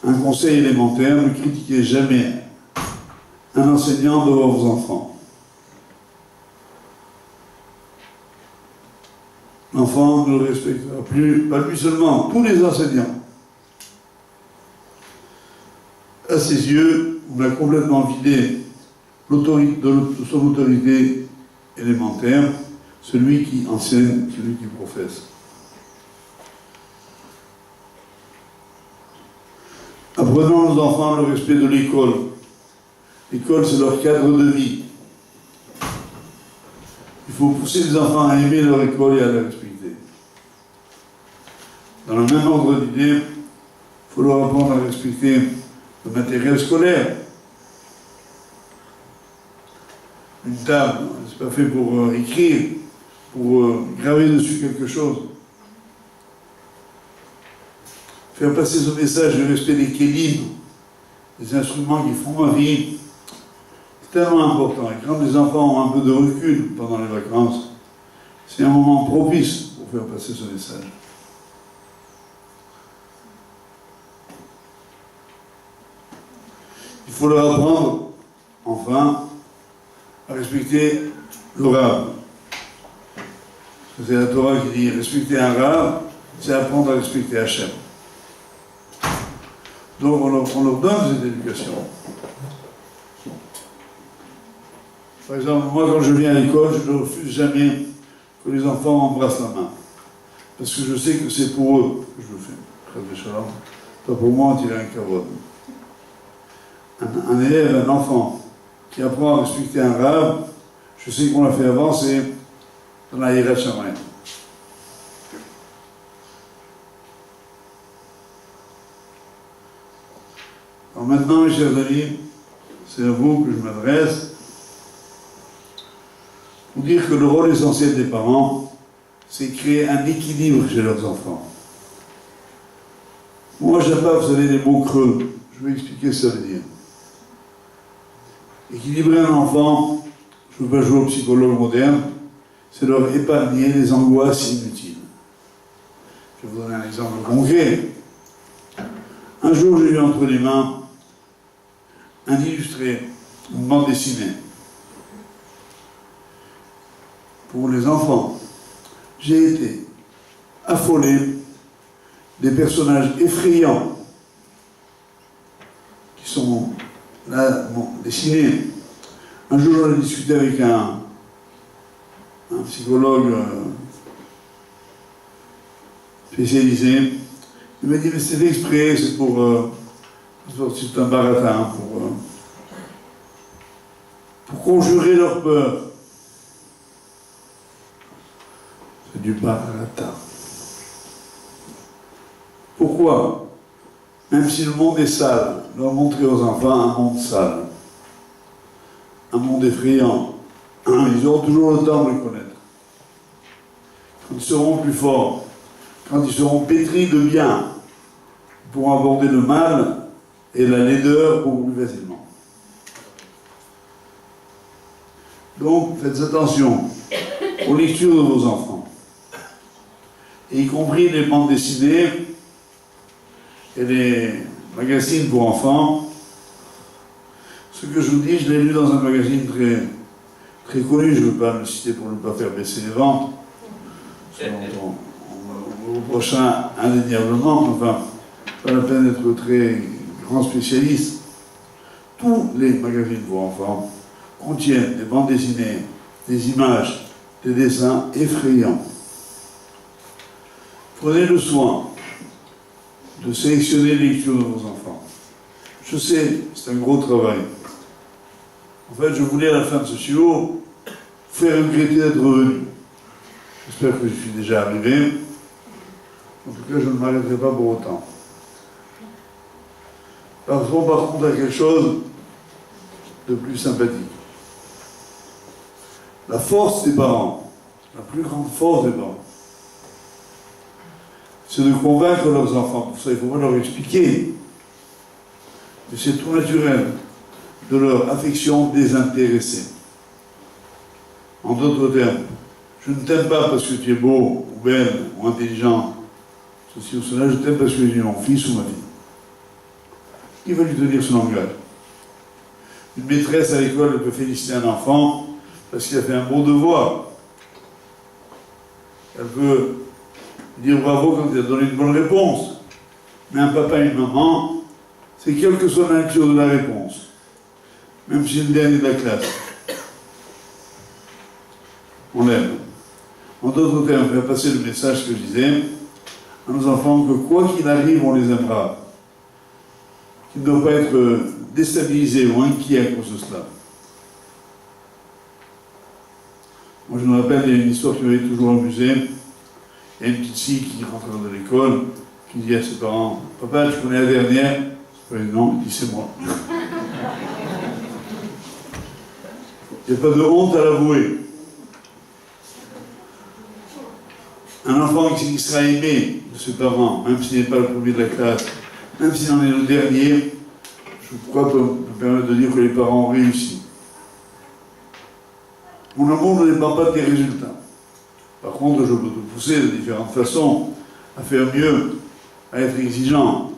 Un conseil élémentaire, ne critiquez jamais un enseignant devant vos enfants. L'enfant ne le respectera plus, pas lui seulement, tous les enseignants. À ses yeux, on a complètement vidé de son autorité élémentaire, celui qui enseigne, celui qui professe. Apprenons aux enfants le respect de l'école. L'école, c'est leur cadre de vie. Il faut pousser les enfants à aimer leur école et à la respecter. Dans le même ordre d'idée, il faut leur apprendre à respecter le matériel scolaire. Une table, c'est pas fait pour écrire, pour graver dessus quelque chose. Faire passer ce message du respect des kélim, des instruments qui font ma vie, c'est tellement important. Et quand les enfants ont un peu de recul pendant les vacances, c'est un moment propice pour faire passer ce message. Il faut leur apprendre, enfin, à respecter le Rav. C'est la Torah qui dit respecter un Rav, c'est apprendre à respecter Hachem. Donc on leur donne cette éducation. Par exemple, moi quand je viens à l'école, je ne refuse jamais que les enfants m'embrassent la main. Parce que je sais que c'est pour eux que je le fais. Très méchant. Pas pour moi, il a un kavod. Un élève, un enfant, qui apprend à respecter un Rav, je sais qu'on l'a fait avancer dans la hiérarchie Shamayim. Alors maintenant, mes chers amis, c'est à vous que je m'adresse pour dire que le rôle essentiel des parents, c'est créer un équilibre chez leurs enfants. Moi, j'aime pas, vous savez, les mots creux. Je vais expliquer ce que ça veut dire. Équilibrer un enfant, je ne veux pas jouer au psychologue moderne, c'est leur épargner les angoisses inutiles. Je vais vous donner un exemple concret. Un jour, j'ai eu entre les mains un illustré, une bande dessinée, pour les enfants. J'ai été affolé des personnages effrayants qui sont là, dessinés. Un jour, j'en ai discuté avec un psychologue spécialisé. Il m'a dit, mais c'est fait exprès, c'est pour... c'est un baratin, pour conjurer leur peur. C'est du baratin. Pourquoi? Même si le monde est sale, leur montrer aux enfants un monde sale, un monde effrayant. Ils auront toujours le temps de le connaître. Quand ils seront plus forts, quand ils seront pétris de bien, ils pourront aborder le mal et la laideur beaucoup plus facilement. Donc, faites attention aux lectures de vos enfants, et y compris les bandes dessinées et les magazines pour enfants. Ce que je vous dis, je l'ai lu dans un magazine très connu, je ne veux pas le citer pour ne pas faire baisser les ventes. On me reprochera indéniablement, enfin, pas la peine d'être très grand spécialiste. Tous les magazines pour enfants contiennent des bandes dessinées, des images, des dessins effrayants. Prenez le soin de sélectionner les lectures de vos enfants. Je sais, c'est un gros travail. En fait, je voulais à la fin de ce show faire regretter d'être revenu. J'espère que je suis déjà arrivé. En tout cas, je ne m'arrêterai pas pour autant. Passons par contre à quelque chose de plus sympathique. La force des parents, la plus grande force des parents, c'est de convaincre leurs enfants. Pour ça, il faut pas leur expliquer. Mais c'est tout naturel de leur affection désintéressée. En d'autres termes, je ne t'aime pas parce que tu es beau, ou belle, ou intelligent, ceci ou cela, je t'aime parce que tu es mon fils ou ma fille. qui va lui tenir son langage. Une maîtresse à l'école peut féliciter un enfant parce qu'il a fait un bon devoir. Elle peut dire bravo quand il a donné une bonne réponse. Mais un papa et une maman, c'est quelle que soit la nature de la réponse, même si c'est le dernier de la classe, on l'aime. En d'autres termes, faire passer le message que je disais à nos enfants que quoi qu'il arrive, on les aimera. Qu'ils ne doivent pas être déstabilisés ou inquiets à cause de cela. Moi, je me rappelle, il y a une histoire qui m'avait toujours amusé. Il y a une petite fille qui rentre dans l'école, qui dit à ses parents, « Papa, tu connais la dernière ?» Non, il dit, « C'est moi. » Il n'y a pas de honte à l'avouer. Un enfant qui sera aimé de ses parents, même s'il n'est pas le premier de la classe, même s'il en est le dernier, je crois qu'on peut permettre de dire que les parents ont réussi. Mon amour ne dépend pas des résultats. Par contre, je peux te pousser de différentes façons à faire mieux, à être exigeant.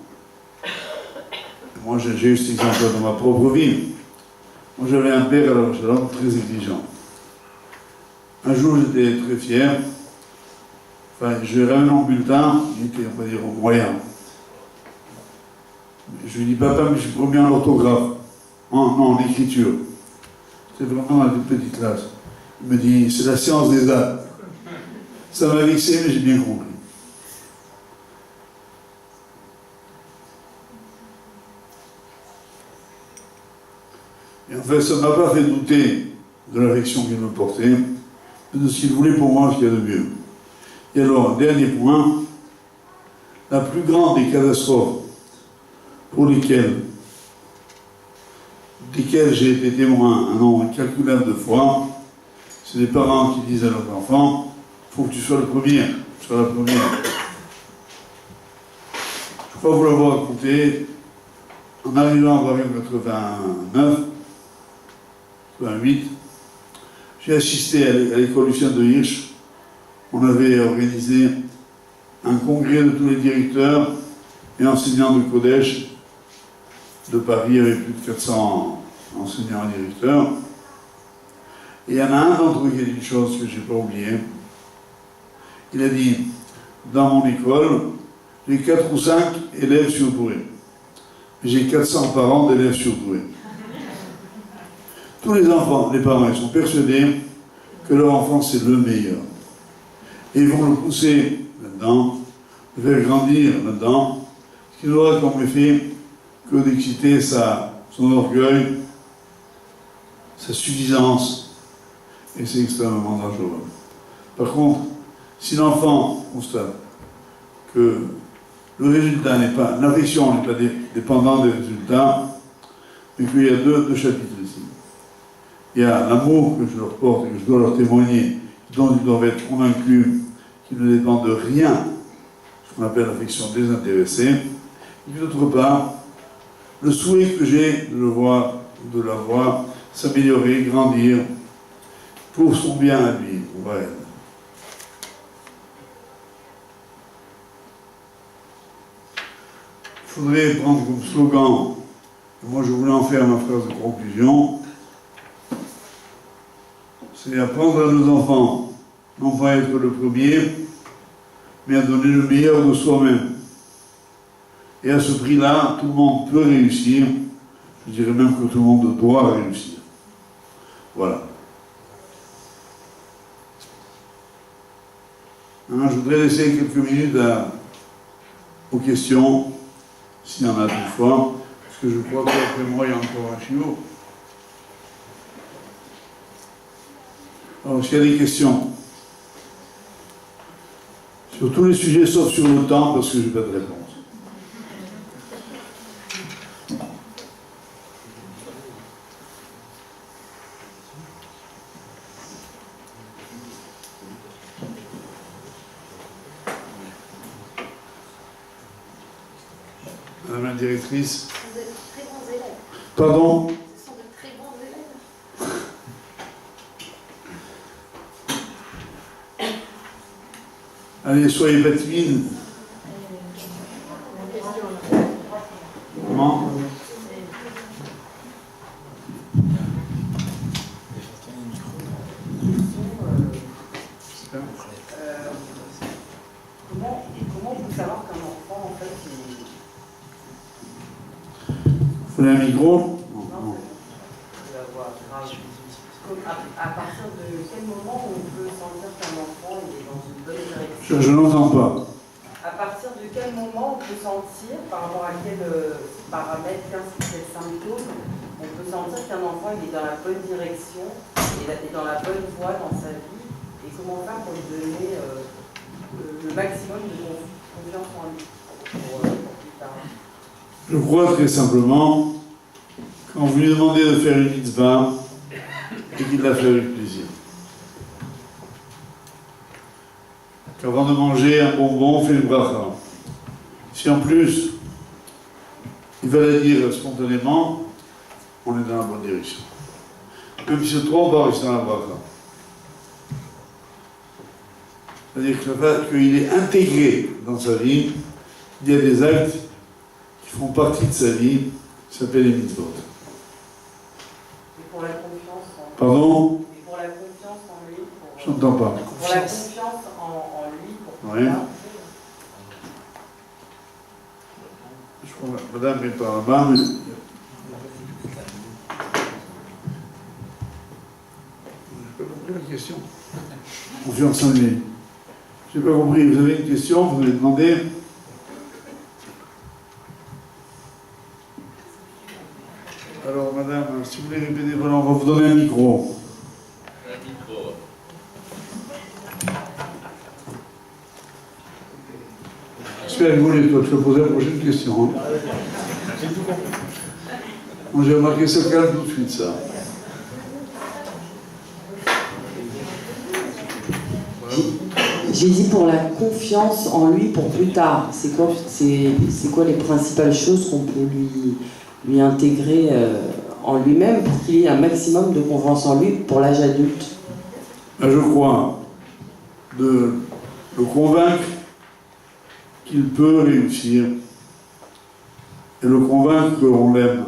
Moi, j'ai eu cet exemple dans ma propre vie. Moi, j'avais un père à La Rochelle très exigeant. Un jour, j'étais très fier. Enfin, je lui ai ramené mon bulletin, il était, on va dire, moyen. Je lui ai dit, papa, mais je suis premier en orthographe. Non, en écriture. C'est vraiment dans une petite classe. Il me dit, c'est la science des dates. Ça m'a vexé, mais j'ai bien compris. Et en fait, ça ne m'a pas fait douter de l'affection qu'il me portait, mais de ce qu'il voulait pour moi, ce qu'il y a de mieux. Et alors, dernier point, la plus grande des catastrophes pour lesquelles j'ai été témoin un nombre incalculable de fois, c'est des parents qui disent à leurs enfants, il faut que tu sois le premier, tu sois la première. Je crois vous l'avoir raconté, en arrivant en 89, 88, j'ai assisté à l'école Lucien de Hirsch. On avait organisé un congrès de tous les directeurs et enseignants du collège de Paris. Il y avait plus de 400 enseignants et directeurs. Et il y en a un d'entre eux qui a dit une chose que je n'ai pas oubliée. Il a dit, dans mon école, j'ai 4 ou 5 élèves surdoués. J'ai 400 parents d'élèves surdoués. Tous les enfants, les parents, ils sont persuadés que leur enfant, c'est le meilleur. Et ils vont le pousser là-dedans, le faire grandir là-dedans, ce qui n'aura comme effet que d'exciter son orgueil, sa suffisance, et c'est extrêmement dangereux. Par contre, si l'enfant constate que le résultat n'est pas, l'affection n'est pas dépendante des résultats, mais qu'il y a deux chapitres ici. Il y a l'amour que je leur porte et que je dois leur témoigner, dont ils doivent être convaincus qu'ils ne dépendent de rien, ce qu'on appelle l'affection désintéressée. Et puis d'autre part, le souhait que j'ai de le voir, de la voir s'améliorer, grandir, pour son bien à lui, pour elle. Il faudrait prendre comme slogan, moi je voulais en faire ma phrase de conclusion, c'est apprendre à nos enfants, non pas être le premier, mais à donner le meilleur de soi-même. Et à ce prix-là, tout le monde peut réussir, je dirais même que tout le monde doit réussir. Voilà. Maintenant, je voudrais laisser quelques minutes aux questions, s'il y en a toutefois, parce que je crois qu'après moi, il y a encore un chiot. Alors, s'il y a des questions sur tous les sujets, sauf sur le temps, parce que je n'ai pas de réponse. Madame la directrice. Vous êtes de très bons élèves. Pardon? Ce sont de très bons élèves. Allez, soyez pas timides. Comment? Vous avez un micro? Non, c'est la voix grave. À partir de quel moment on peut sentir qu'un enfant il est dans une bonne direction? Je n'entends pas. À partir de quel moment on peut sentir, par rapport à quel paramètre, quel symptôme, on peut sentir qu'un enfant il est dans la bonne direction et dans la bonne voie dans sa vie, et comment faire pour lui donner le maximum de confiance en lui pour plus tard? Je crois très simplement, quand vous lui demandez de faire une mitzvah, et qu'il la fait avec plaisir. Qu'avant de manger un bonbon, on fait une bracha. Si en plus, il va la dire spontanément, on est dans la bonne direction. Même s'il se trompe, on va rester dans la bracha. C'est-à-dire que le fait qu'il est intégré dans sa vie, il y a des actes qui font partie de sa vie, qui s'appellent les mitzvot. Et pour la confiance en... Pardon? Et pour la confiance en lui, Je n'entends pas. pour la confiance en lui, pour Oui. pouvoir... Je crois que madame est par là-bas, mais... Je n'ai pas compris la question. Confiance en lui. Je n'ai pas compris. Vous avez une question, vous m'avez demandé. Alors, madame, si vous voulez répéter, voilà, on va vous donner un micro. J'espère que vous voulez, toi, je vais poser la prochaine question. Hein. Moi, j'ai remarqué ça calme tout de suite, ça. J'ai dit pour la confiance en lui pour plus tard. C'est quoi les principales choses qu'on peut lui intégrer en lui-même pour qu'il ait un maximum de confiance en lui pour l'âge adulte? Je crois de le convaincre qu'il peut réussir et le convaincre qu'on l'aime.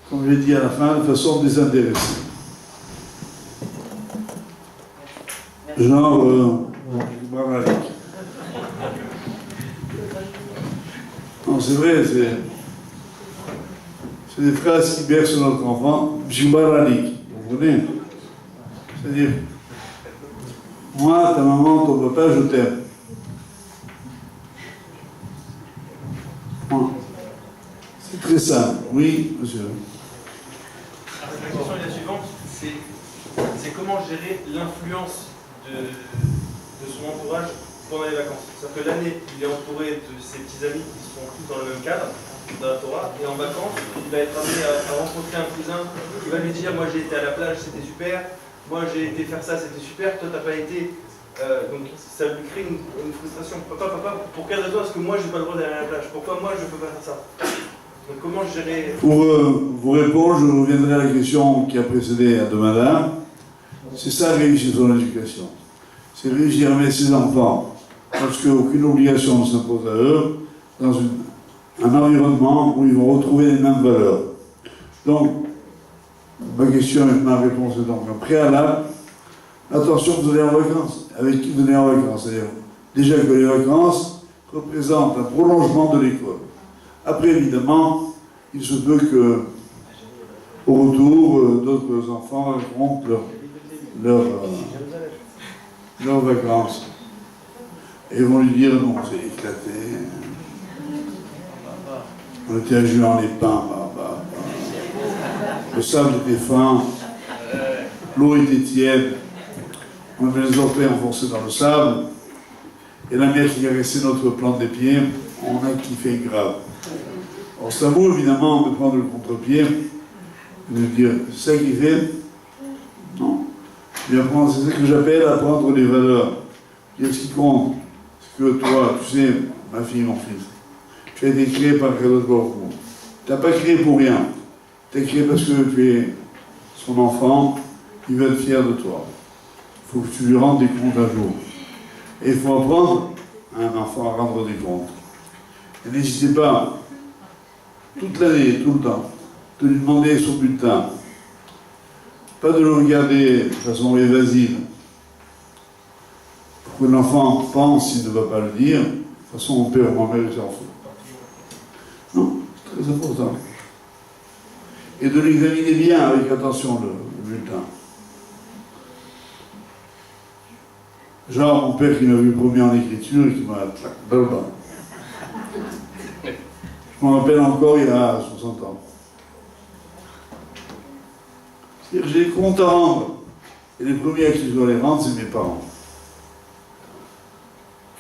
Comme je l'ai dit à la fin, de façon désintéressée. Genre, non, c'est vrai, c'est des phrases qui bercent notre enfant. Bjibaralik, vous comprenez? C'est-à-dire, moi, ta maman, ton papa, je t'aime. C'est très simple. Oui, monsieur. La question est la suivante, c'est comment gérer l'influence de son entourage pendant les vacances. C'est-à-dire que l'année, il est entouré de ses petits amis qui sont tous dans le même cadre, dans la Torah, et en vacances, il va être amené à rencontrer un cousin qui va lui dire « Moi j'ai été à la plage, c'était super, moi j'ai été faire ça, c'était super, toi t'as pas été... » Donc ça lui crée une frustration. Papa, pour quelle raison est-ce que moi j'ai pas le droit d'aller à la plage? Pourquoi moi je peux pas faire ça? Donc comment gérer... Pour vous répondre, je reviendrai à la question qui a précédé à de madame. C'est ça réussir son éducation. C'est réussir à mettre ses enfants, parce qu'aucune obligation ne s'impose à eux, dans un environnement où ils vont retrouver les mêmes valeurs. Donc, ma question et ma réponse est donc un préalable. Attention, vous allez en vacances. Avec qui vous allez en vacances? C'est-à-dire, déjà que les vacances représentent un prolongement de l'école. Après, évidemment, il se peut que, au retour, d'autres enfants racontent leurs vacances. Et vont lui dire, non, c'est éclaté. On était à Juan-les-Pins, le sable était fin, l'eau était tiède, on avait les orteils enfoncés dans le sable, et la mer qui caressait notre plante des pieds, on a kiffé grave. Alors c'est à vous évidemment de prendre le contre-pied, et de dire, c'est ça qui fait? Non. C'est ça que j'appelle apprendre les valeurs. Et ce qui compte, c'est que toi, tu sais, ma fille, mon fils, tu as été créé par Kadosh Baruch Hu. Tu n'as pas créé pour rien. Tu es créé parce que tu es son enfant, il va être fier de toi. Il faut que tu lui rendes des comptes un jour. Et il faut apprendre à un enfant à rendre des comptes. Et n'hésitez pas, toute l'année, tout le temps, de lui demander son bulletin. Pas de le regarder de façon évasive. Pour que l'enfant pense s'il ne va pas le dire, de toute façon, mon père ou ma mère s'en fout. Non, c'est très important. et de l'examiner bien avec attention le bulletin. Genre mon père qui m'a vu premier en écriture et qui m'a claqué dans le bas. Je m'en rappelle encore, il a 60 ans. C'est-à-dire que j'ai des comptes à rendre. Et les premiers à qui je dois les rendre, c'est mes parents.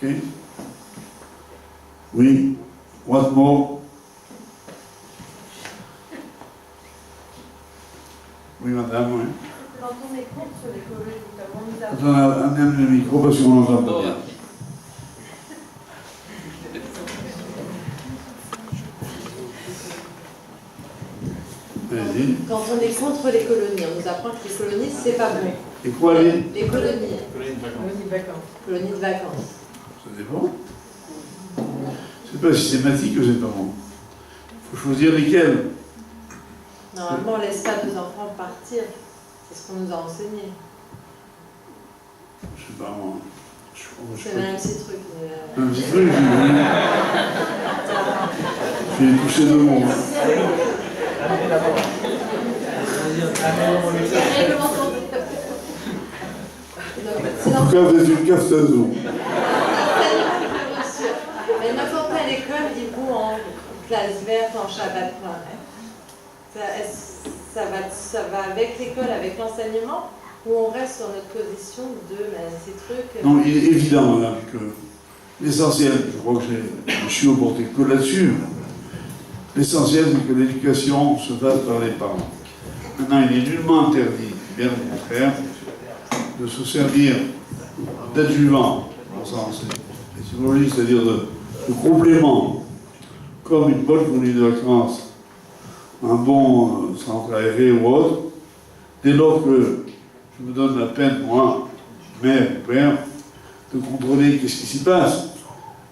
Ok? Oui? What more? Oui, madame, oui. Quand on est contre l'écologie, notamment, nous Attends, avons... amène le micro parce qu'on n'entend pas bien. Vas-y. Quand on est contre les colonies, on nous apprend que les colonies, c'est pas bon. Et quoi les? Les colonies. Colonies de vacances. Colonies de vacances. Colonies de vacances. Ça dépend. C'est pas systématique que c'est pas bon. Il faut choisir lesquels. Normalement, on laisse pas nos enfants partir. C'est ce qu'on nous a enseigné. Je sais pas moi. C'est même ces trucs. Un petit truc, j'ai touché deux mots. En tout cas, vous êtes une cafetazo. Mais n'importe quelle école, ils vont en classe verte, en Shabbat plein. Ça va avec l'école, avec l'enseignement, ou on reste sur notre position de ces trucs. Non, il est évident, madame, que l'essentiel, je crois que je suis au porté que là-dessus, l'essentiel, c'est que l'éducation se fasse par les parents. Maintenant, il est nullement interdit, bien au contraire, de se servir d'adjuvant, au sens étymologique, c'est-à-dire de complément, comme une bonne colonie de vacances, un bon centre aéré ou autre, dès lors que je me donne la peine, moi, mère ou père, de contrôler qu'est-ce qui s'y passe,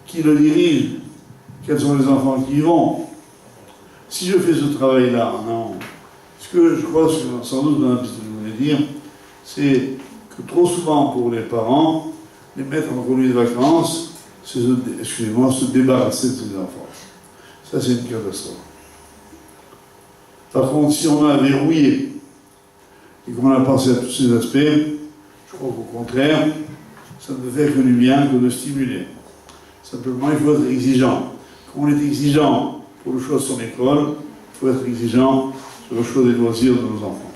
qui le dirige, quels sont les enfants qui y vont. Si je fais ce travail-là en amont, ce que je crois, sans doute, dans la piste que je voulais dire, c'est que trop souvent pour les parents, les mettre en colonie de vacances, c'est se débarrasser de ses enfants. Ça, c'est une catastrophe. Par contre, si on a verrouillé et qu'on a pensé à tous ces aspects, je crois qu'au contraire, ça ne fait que du bien que de stimuler. Simplement, il faut être exigeant. Quand on est exigeant pour le choix de son école, il faut être exigeant sur le choix des loisirs de nos enfants.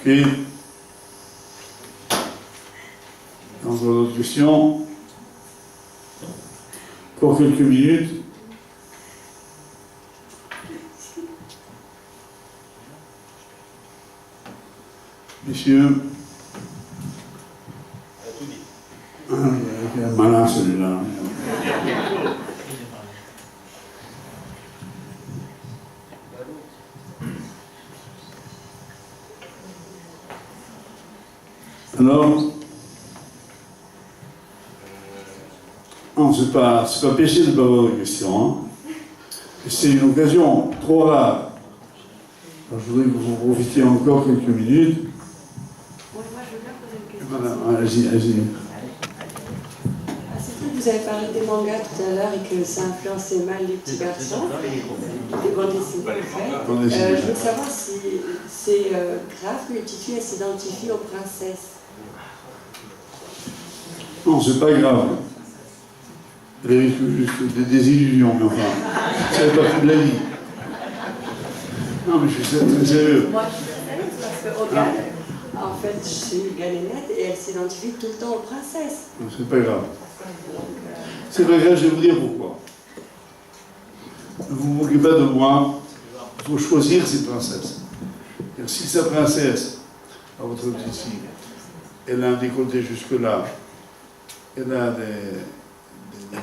Ok. Encore d'autres questions? Encore quelques minutes. Messieurs. Ah, il est malin celui-là. Alors, non, c'est pas péché de ne pas avoir de questions. Hein. C'est une occasion trop rare. Alors, je voudrais que vous en profitiez encore quelques minutes. Moi, je veux bien poser une question. Voilà, allez-y. C'est vrai que vous avez parlé des mangas tout à l'heure et que ça influençait mal les petits garçons, les bandes dessinées en fait. Je veux savoir si c'est grave que les petites filles elles s'identifient aux princesses. Non, c'est pas grave. Elle risque juste des désillusions, mais enfin, ça fait partie de la vie. Non, mais je suis très sérieux. Moi, je suis sérieuse parce que Hogan, en fait, j'ai Galénette et elle s'identifie tout le temps aux princesses. Non, c'est pas grave. C'est pas grave, je vais vous dire pourquoi. Ne vous moquez pas de moi. Il faut choisir ses princesses. Et si sa princesse, à votre petite fille, elle a un décolleté jusque-là, elle a des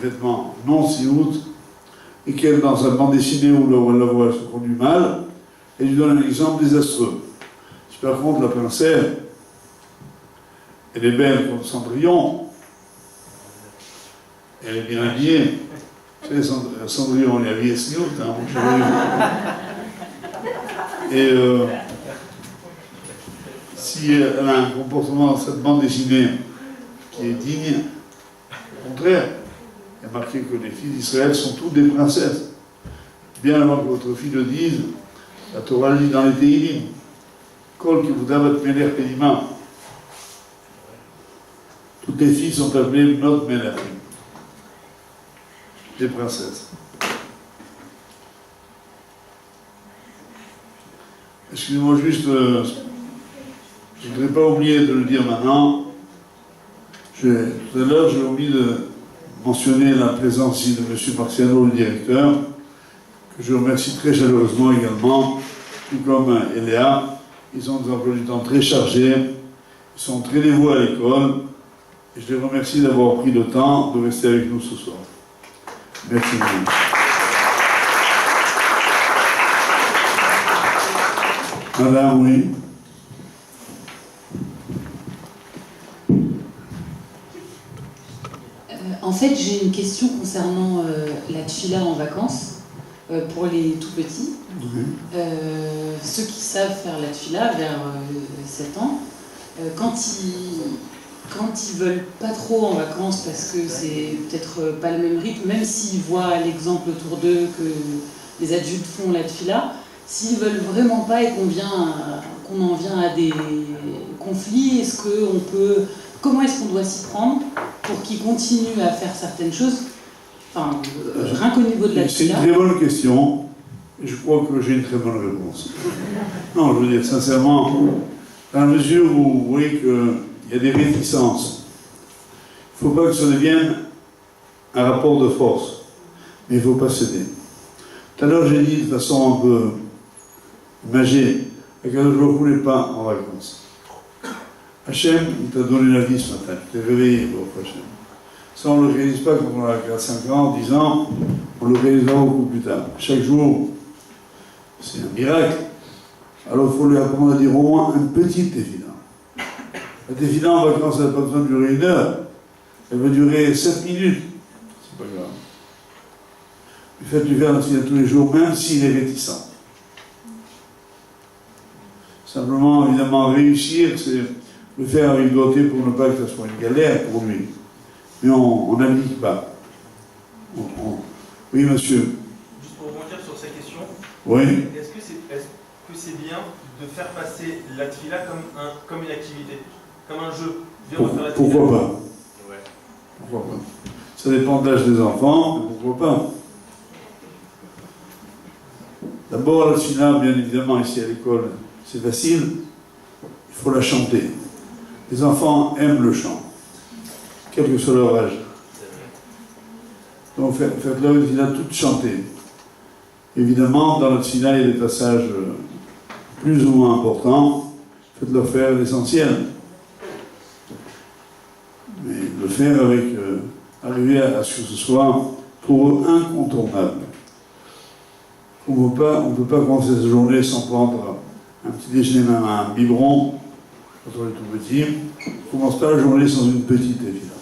vêtements non si hautes, et qu'elle, dans sa bande dessinée où elle la voit, elle se conduit mal, elle lui donne un exemple désastreux. Si par contre la princesse, elle est belle comme Cendrillon, elle est bien habillée. Vous savez, Cendrillon, elle est habillée snout, hein, et si elle a un comportement dans cette bande dessinée qui est digne, au contraire, il il y a marqué que les filles d'Israël sont toutes des princesses. Bien avant que votre fille le dise, la Torah le dit dans les Tehillim. Kol kivudavat melech pedima. Toutes les filles sont appelées Bnot Melachim, des princesses. Excusez-moi juste, je ne voudrais pas oublier de le dire maintenant. Tout à l'heure, j'ai oublié de mentionner la présence ici de M. Marciano, le directeur, que je remercie très chaleureusement également, tout comme Eléa. Ils ont des emplois du temps très chargés, ils sont très dévoués à l'école, et je les remercie d'avoir pris le temps de rester avec nous ce soir. Merci beaucoup. Madame, oui. En fait, j'ai une question concernant la tfila en vacances pour les tout petits. Oui. Ceux qui savent faire la tfila vers 7 ans, quand ils veulent pas trop en vacances parce que c'est peut-être pas le même rythme, même s'ils voient l'exemple autour d'eux que les adultes font la tfila, s'ils veulent vraiment pas et qu'on en vient à des conflits, comment est-ce qu'on doit s'y prendre pour qu'ils continuent à faire certaines choses, enfin, rien qu'au niveau de la C'est une tfila. très bonne question, et je crois que j'ai une très bonne réponse. Non, je veux dire sincèrement, dans la mesure où vous voyez qu'il y a des réticences, il ne faut pas que ça devienne un rapport de force, mais il ne faut pas céder. Tout à l'heure, j'ai dit de façon un peu imagée, que je ne voulais pas en vacances. Hachem, il t'a donné la vie ce matin, tu t'es réveillé pour Hachem. Ça, on ne le réalise pas quand on a 4-5 ans, 10 ans, on le réalisera beaucoup plus tard. Chaque jour, c'est un miracle. Alors il faut lui apprendre à dire au moins un petit tefila. La tefila en vacances, elle n'a pas besoin de durer 1 heure, elle va durer 7 minutes. C'est pas grave. Faites-lui faire la tefila tous les jours, même s'il est réticent. Simplement, évidemment, réussir, c'est le faire avec beauté pour ne pas que ce soit une galère pour lui. Mais on n'applique pas. Oui, monsieur. Juste pour rebondir sur sa question, Oui. est-ce que c'est bien de faire passer la tfila comme une activité, comme un jeu? Viens, on va faire la tfila. Pourquoi pas? Ouais. Pourquoi pas? Ça dépend de l'âge des enfants, mais pourquoi pas? D'abord, la tfila, bien évidemment, ici à l'école, c'est facile, il faut la chanter. Les enfants aiment le chant, quel que soit leur âge. Donc faites-leur une tfila toute chantée. Évidemment, dans la tfila, il y a des passages plus ou moins importants. Faites-leur faire l'essentiel. Mais le faire avec... arriver à ce que ce soit pour eux incontournable. On ne peut pas commencer cette journée sans prendre un petit déjeuner, même un biberon, quand on est tout petit. On ne commence pas la journée sans une petite tefila.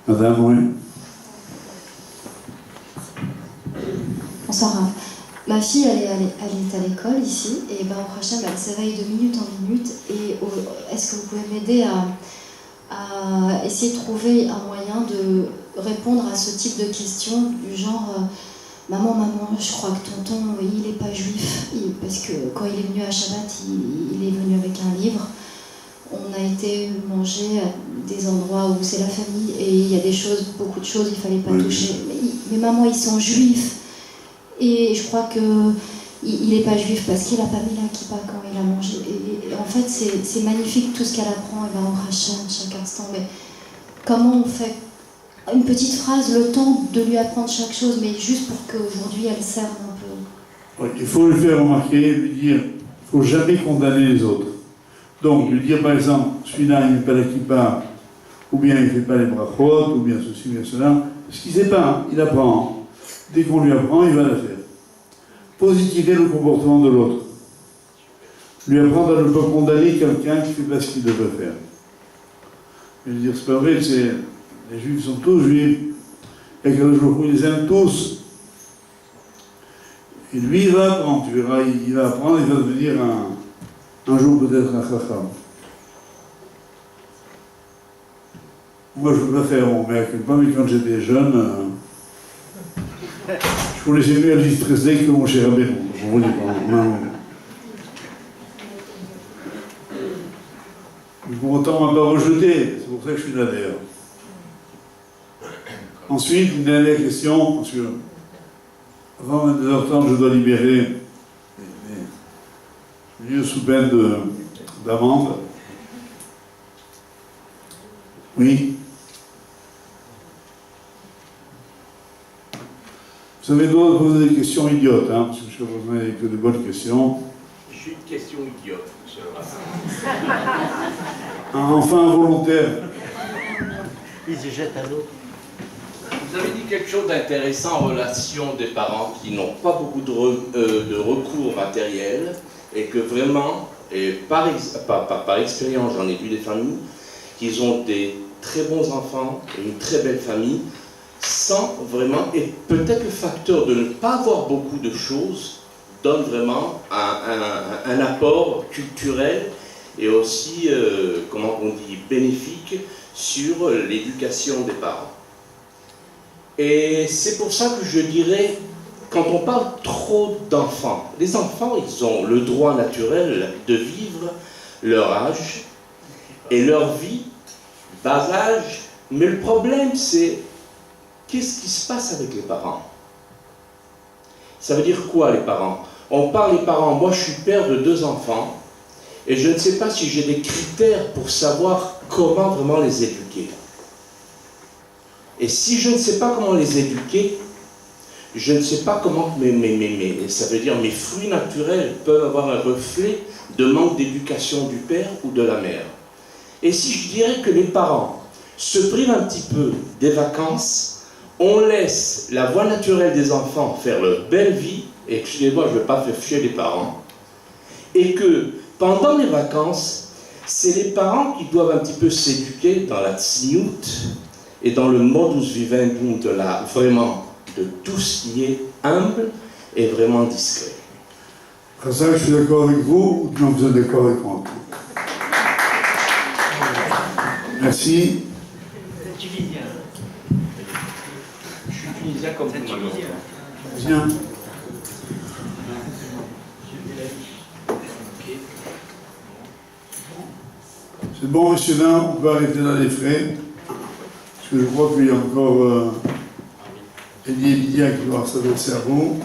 Madame, oui. Bonsoir. Ma fille, elle est à l'école ici, et ben, au prochain, elle s'éveille de minute en minute. Et est-ce que vous pouvez m'aider à essayer de trouver un moyen de répondre à ce type de questions du genre maman, je crois que tonton, il n'est pas juif, parce que quand il est venu à Shabbat, il est venu avec un livre. On a été manger à des endroits où c'est la famille, et il y a beaucoup de choses, il ne fallait pas toucher. Mais maman, ils sont juifs. Et je crois qu'il n'est pas juif parce qu'il n'a pas mis la kippa quand il a mangé. Et en fait, c'est magnifique tout ce qu'elle apprend, elle va en rachat chaque instant. Mais comment on fait une petite phrase, le temps de lui apprendre chaque chose, mais juste pour qu'aujourd'hui elle serve un peu. Oui, il faut lui faire remarquer, lui dire, il ne faut jamais condamner les autres. Donc, lui dire par exemple, celui-là il ne met pas la kippa, ou bien il ne fait pas les brachot, ou bien ceci, ou bien cela, parce qu'il ne sait pas, il apprend. Dès qu'on lui apprend, il va la faire. Positiver le comportement de l'autre. Lui apprendre à ne pas condamner quelqu'un qui ne fait pas ce qu'il devrait faire. Je veux dire, c'est pas vrai, les juifs sont tous juifs. Et que le jour où ils les aiment tous. Et lui, il va apprendre, tu verras, il va apprendre, il va devenir un jour peut-être un chacham. Moi, je ne veux pas faire mon mea culpa, mais quand j'étais jeune, je connaissais mieux Elvis Presley que mon cher Rabbeinu. Vous voyez pas. Pour autant, on ne m'a pas rejeté. C'est pour ça que je suis là d'ailleurs. Ensuite, une dernière question, parce que avant 22h30, je dois libérer les lieux sous peine d'amende. Oui. Vous avez le droit de poser des questions idiotes, hein, parce que je ne pose que de bonnes questions. J'ai une question idiote, monsieur le Rabbin. Un enfant involontaire. Il se jette à l'eau. Vous avez dit quelque chose d'intéressant en relation des parents qui n'ont pas beaucoup de recours matériel et que vraiment, et par expérience, j'en ai vu des familles, qu'ils ont des très bons enfants et une très belle famille, sans vraiment, et peut-être le facteur de ne pas avoir beaucoup de choses donne vraiment un apport culturel et aussi, comment on dit, bénéfique sur l'éducation des parents. Et c'est pour ça que je dirais, quand on parle trop d'enfants, les enfants, ils ont le droit naturel de vivre leur âge et leur vie, bas âge, mais le problème c'est, qu'est-ce qui se passe avec les parents? Ça veut dire quoi les parents? On parle des parents, moi je suis père de 2 enfants, et je ne sais pas si j'ai des critères pour savoir comment vraiment les éduquer. Et si je ne sais pas comment les éduquer, je ne sais pas comment, ça veut dire mes fruits naturels peuvent avoir un reflet de manque d'éducation du père ou de la mère. Et si je dirais que les parents se privent un petit peu des vacances, on laisse la voie naturelle des enfants faire leur belle vie, et excusez-moi, je ne veux pas faire fier les parents, et que pendant les vacances, c'est les parents qui doivent un petit peu s'éduquer dans la tzniout et dans le modus vivendum vraiment de tout ce qui est humble et vraiment discret. Après ça, je suis d'accord avec vous, ou non, vous êtes d'accord avec moi? Merci. C'est tunisien. Je suis tunisien comme vous. Bien. C'est bon, monsieur Nain, on peut arrêter là les frais. Parce que je crois qu'il y a encore Elie Emilia qui doit s'adresser à vous.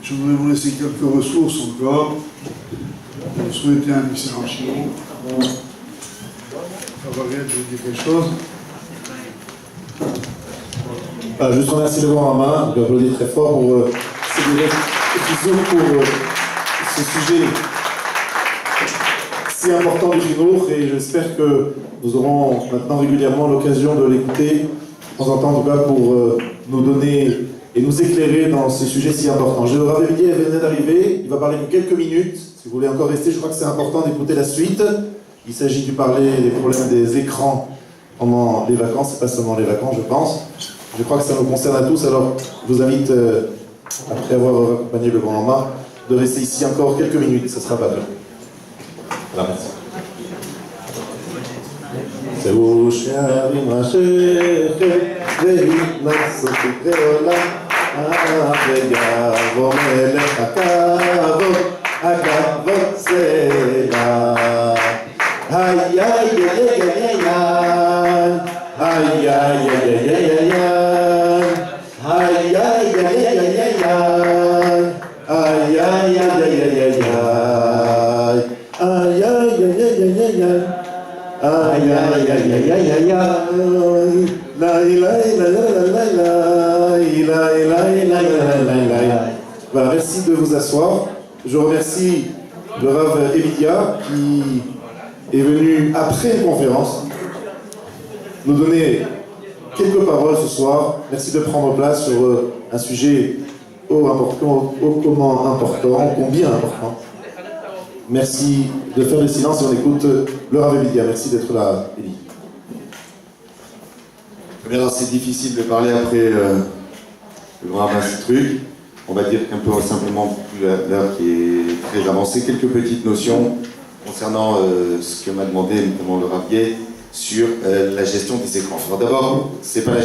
Je voudrais vous laisser quelques ressources encore. Vous souhaitez un excellent chino. Fabriel, je vous dis quelque chose. Juste remercier le grand Rama, je vais applaudir très fort pour ces discussions, pour ce sujet si important du Chinour, et j'espère que nous aurons maintenant régulièrement l'occasion de l'écouter, de temps en temps en tout cas, pour nous donner et nous éclairer dans ce sujet si important. Je Rav Evidier venait d'arriver, il va parler de quelques minutes. Si vous voulez encore rester, je crois que c'est important d'écouter la suite. Il s'agit de parler des problèmes des écrans pendant les vacances, et pas seulement les vacances, je pense. Je crois que ça nous concerne à tous, alors je vous invite, après avoir accompagné le grand Rama, de rester ici encore quelques minutes, ça sera pas mal. Voilà, merci. Voilà, merci de vous asseoir. Je remercie le Rav Evidia qui est venu après une conférence nous donner quelques paroles ce soir. Merci de prendre place sur un sujet combien important. Merci de faire le silence et on écoute le Rav Evidia. Merci d'être là, Elie. Bien, c'est difficile de parler après le grand ce truc. On va dire qu'un peu simplement, l'heure qui est très avancée, quelques petites notions concernant ce que m'a demandé notamment le Ravier, sur la gestion des écrans. Alors d'abord, c'est pas la